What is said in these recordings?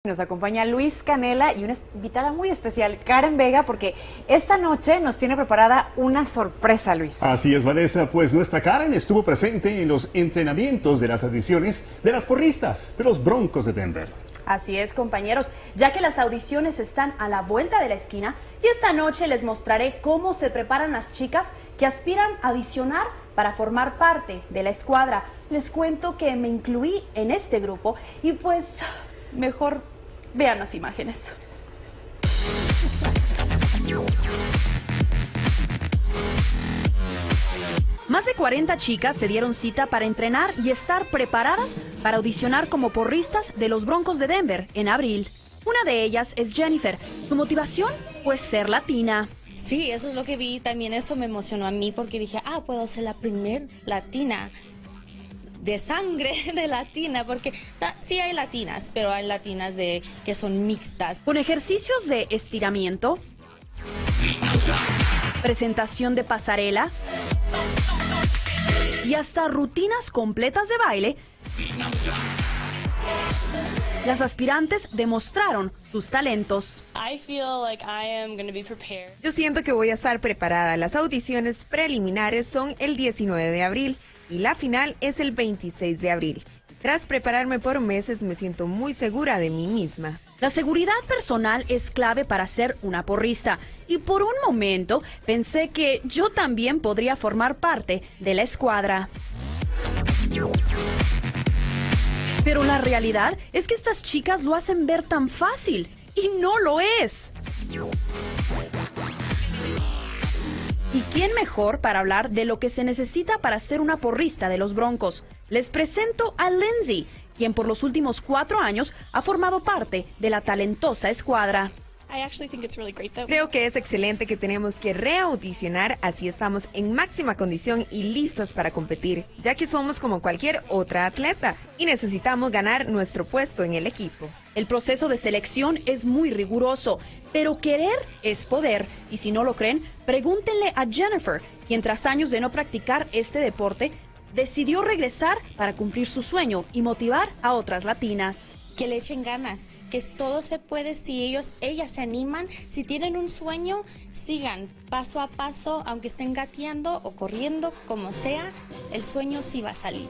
Nos acompaña Luis Canela y una invitada muy especial, Karen Vega, porque esta noche nos tiene preparada una sorpresa, Luis. Así es, Vanessa, pues nuestra Karen estuvo presente en los entrenamientos de las audiciones de las porristas de los Broncos de Denver. Así es, compañeros, ya que las audiciones están a la vuelta de la esquina y esta noche les mostraré cómo se preparan las chicas que aspiran a audicionar para formar parte de la escuadra. Les cuento que me incluí en este grupo y pues mejor vean las imágenes. Más de 40 chicas se dieron cita para entrenar y estar preparadas para audicionar como porristas de los Broncos de Denver en abril. Una de ellas es Jennifer. Su motivación, pues ser latina. Sí, eso es lo que vi, también eso me emocionó a mí porque dije, puedo ser la primer latina de sangre de latina, porque sí hay latinas, pero hay latinas que son mixtas. Con ejercicios de estiramiento, presentación de pasarela y hasta rutinas completas de baile, las aspirantes demostraron sus talentos. Yo siento que voy a estar preparada. Las audiciones preliminares son el 19 de abril y la final es el 26 de abril. Tras prepararme por meses, me siento muy segura de mí misma. La seguridad personal es clave para ser una porrista y por un momento pensé que yo también podría formar parte de la escuadra. Pero la realidad es que estas chicas lo hacen ver tan fácil y no lo es. ¿Y quién mejor para hablar de lo que se necesita para ser una porrista de los Broncos? Les presento a Lindsay, quien por los últimos 4 años ha formado parte de la talentosa escuadra. Creo que es excelente que tenemos que reaudicionar, así estamos en máxima condición y listas para competir, ya que somos como cualquier otra atleta y necesitamos ganar nuestro puesto en el equipo. El proceso de selección es muy riguroso, pero querer es poder. Y si no lo creen, pregúntenle a Jennifer, quien tras años de no practicar este deporte, decidió regresar para cumplir su sueño y motivar a otras latinas. Que le echen ganas, que todo se puede si ellas se animan, si tienen un sueño, sigan paso a paso, aunque estén gateando o corriendo, como sea, el sueño sí va a salir.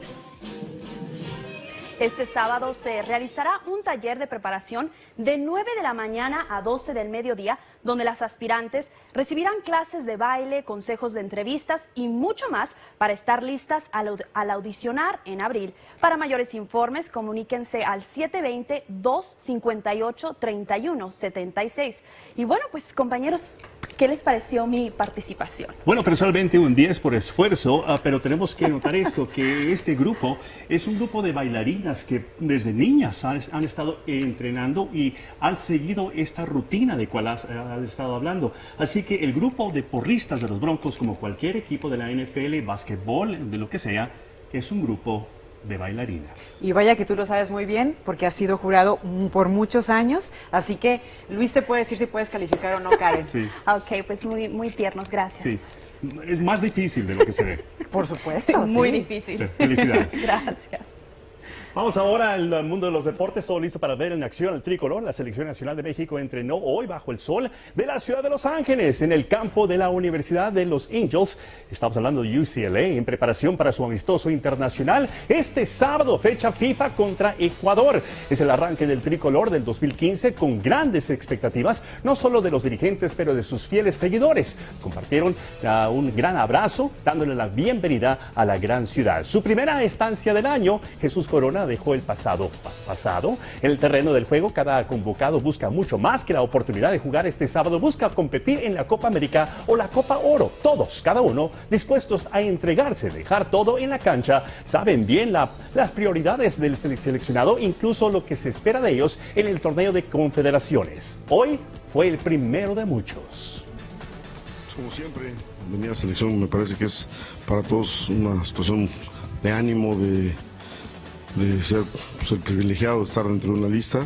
Este sábado se realizará un taller de preparación de 9 de la mañana a 12 del mediodía, donde las aspirantes recibirán clases de baile, consejos de entrevistas y mucho más para estar listas al audicionar en abril. Para mayores informes, comuníquense al 720-258-3176. Y bueno, pues compañeros, ¿qué les pareció mi participación? Bueno, personalmente un 10 por esfuerzo, pero tenemos que notar esto, que este grupo es un grupo de bailarinas que desde niñas han estado entrenando y han seguido esta rutina de cual has estado hablando. Así que el grupo de porristas de los Broncos, como cualquier equipo de la NFL, básquetbol, de lo que sea, es un grupo de bailarinas. Y vaya que tú lo sabes muy bien, porque has sido jurado por muchos años, así que Luis te puede decir si puedes calificar o no, Karen. Sí. Ok, pues muy tiernos, gracias. Sí, es más difícil de lo que se ve. Por supuesto. Muy sí. difícil. Felicidades. Gracias. Vamos ahora al mundo de los deportes, todo listo para ver en acción al tricolor. La Selección Nacional de México entrenó hoy bajo el sol de la ciudad de Los Ángeles, en el campo de la Universidad de Los Angels. Estamos hablando de UCLA, en preparación para su amistoso internacional. Este sábado, fecha FIFA contra Ecuador. Es el arranque del tricolor del 2015 con grandes expectativas, no solo de los dirigentes, pero de sus fieles seguidores. Compartieron un gran abrazo, dándole la bienvenida a la gran ciudad. Su primera estancia del año, Jesús Corona dejó el pasado. En el terreno del juego, cada convocado busca mucho más que la oportunidad de jugar este sábado. Busca competir en la Copa América o la Copa Oro. Todos, cada uno, dispuestos a entregarse, dejar todo en la cancha. Saben bien las prioridades del seleccionado, incluso lo que se espera de ellos en el torneo de confederaciones. Hoy fue el primero de muchos. Como siempre, venir a la selección me parece que es para todos una situación de ánimo, de ser el privilegiado de estar dentro de una lista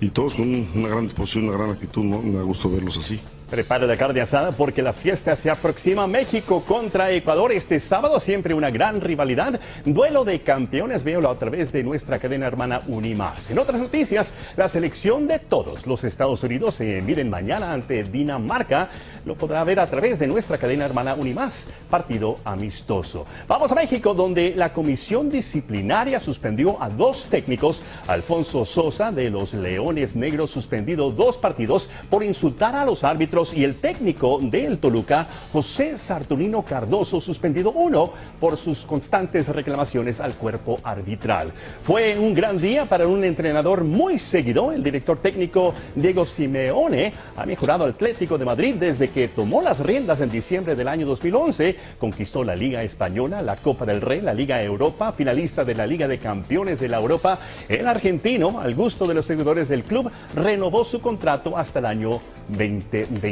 y todos con una gran disposición, una gran actitud, ¿no? Me da gusto verlos así. Prepara la carne asada porque la fiesta se aproxima. México contra Ecuador este sábado, siempre una gran rivalidad. Duelo de campeones, véalo a través de nuestra cadena hermana Unimás. En otras noticias, la selección de todos los Estados Unidos se miden mañana ante Dinamarca. Lo podrá ver a través de nuestra cadena hermana Unimás. Partido amistoso. Vamos a México, donde la comisión disciplinaria suspendió a 2 técnicos. Alfonso Sosa de los Leones Negros suspendido 2 partidos por insultar a los árbitros, y el técnico del Toluca, José Saturnino Cardoso, suspendido 1 por sus constantes reclamaciones al cuerpo arbitral. Fue un gran día para un entrenador muy seguido. El director técnico Diego Simeone ha mejorado al Atlético de Madrid desde que tomó las riendas en diciembre del año 2011. Conquistó la Liga Española, la Copa del Rey, la Liga Europa, finalista de la Liga de Campeones de la Europa. El argentino, al gusto de los seguidores del club, renovó su contrato hasta el año 2020.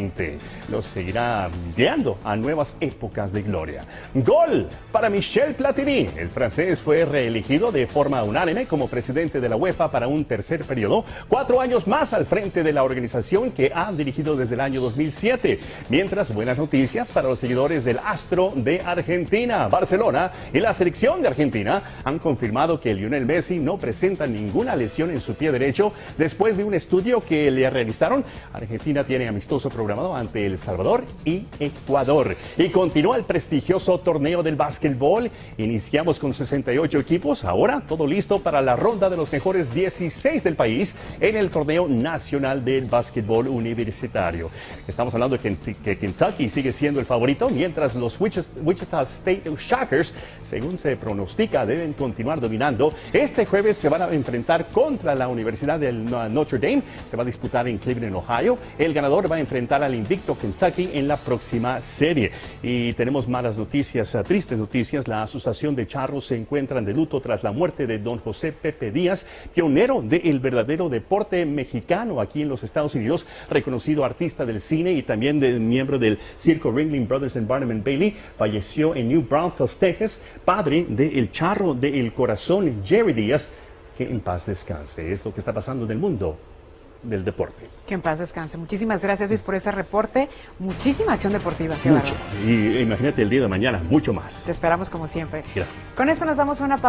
Los seguirá guiando a nuevas épocas de gloria. Gol para Michel Platini. El francés fue reelegido de forma unánime como presidente de la UEFA para un tercer periodo, 4 años más al frente de la organización que ha dirigido desde el año 2007. Mientras, buenas noticias para los seguidores del astro de Argentina. Barcelona y la selección de Argentina han confirmado que Lionel Messi no presenta ninguna lesión en su pie derecho después de un estudio que le realizaron. Argentina tiene amistoso programado ante El Salvador y Ecuador. Y continúa el prestigioso torneo del básquetbol. Iniciamos con 68 equipos. Ahora todo listo para la ronda de los mejores 16 del país en el torneo nacional del básquetbol universitario. Estamos hablando de que Kentucky sigue siendo el favorito, mientras los Wichita State Shockers, según se pronostica, deben continuar dominando. Este jueves se van a enfrentar contra la Universidad de Notre Dame. Se va a disputar en Cleveland, Ohio. El ganador va a enfrentar al invicto Kentucky en la próxima serie. Y tenemos malas noticias, tristes noticias. La Asociación de Charros se encuentran de luto tras la muerte de don José Pepe Díaz, pionero del verdadero deporte mexicano aquí en los Estados Unidos, reconocido artista del cine y también miembro del circo Ringling Brothers and Barnum Bailey. Falleció en New Braunfels, Texas, padre del charro del corazón Jerry Díaz. Que en paz descanse. Es lo que está pasando en el mundo del deporte. Que en paz descanse. Muchísimas gracias, Luis, por ese reporte. Muchísima acción deportiva. Qué Mucho. bárbaro. Y imagínate el día de mañana, mucho más. Te esperamos como siempre. Gracias. Con esto nos damos una pausa.